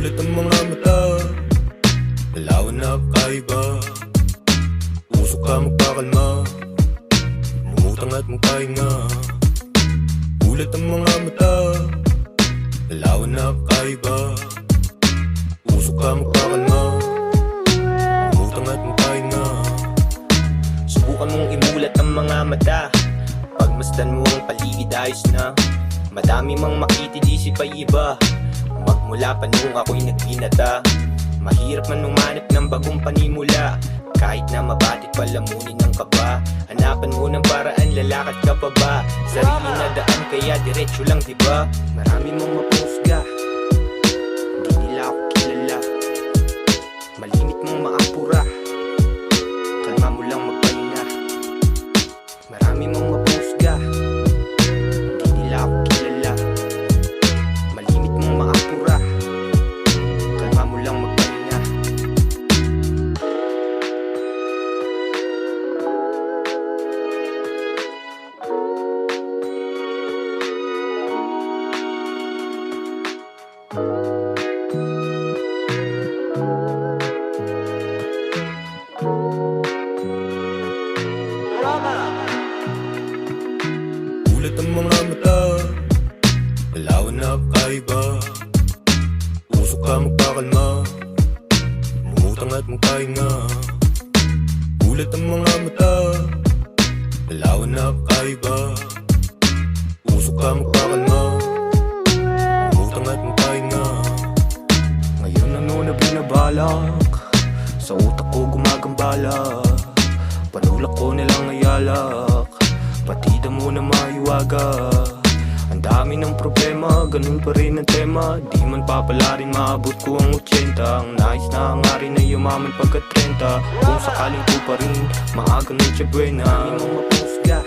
Gulat ang mga mata, lalawan na kakaiba. Usok ka magpakalma, umutang at magpahinga. Gulat ang mga mata, lalawan na kakaiba. Usok ka magpakalma, umutang at magpahinga. Subukan mong imulat ang mga mata, pagmasdan mo ang paligid ayos na. Madami mang makitid isip ay iba, magmula pa nung ako'y nagbinata. Mahirap man umanap ng bagong panimula, kahit na mabatit palamunin ng kaba. Hanapan mo ng paraan, lalakad ka pa ba? Sarili na daan kaya diretso lang diba? Marami mong mapusga, hindi nila ako kilala. Malimit mong maapura, kalma mo lang magpahinga. Marami mong mapusga, hindi nila ako kilala. Malimit mong maapura, kalma mo lang magpahinga. Gulat ang mga mata, lalawan na kakaiba. Usok ka magpakalma, umutang at magpahinga. Gulat ang mga mata, lalawan na kakaiba. Usok ka magpakalma, umutang at magpahinga. Ngayon ano na binabalak, sa utak ko gumagambala. Panulak ko nilang ayalak, patida mo na mahiwaga. Ang dami ng problema, ganun pa rin ang tema. Di man papala rin maabot ko ang 80. Ang nais na hangarin na yumaman pagka 30. Kung sakaling ko pa rin, maaga ng tiyabuena. Hindi mo mapusga,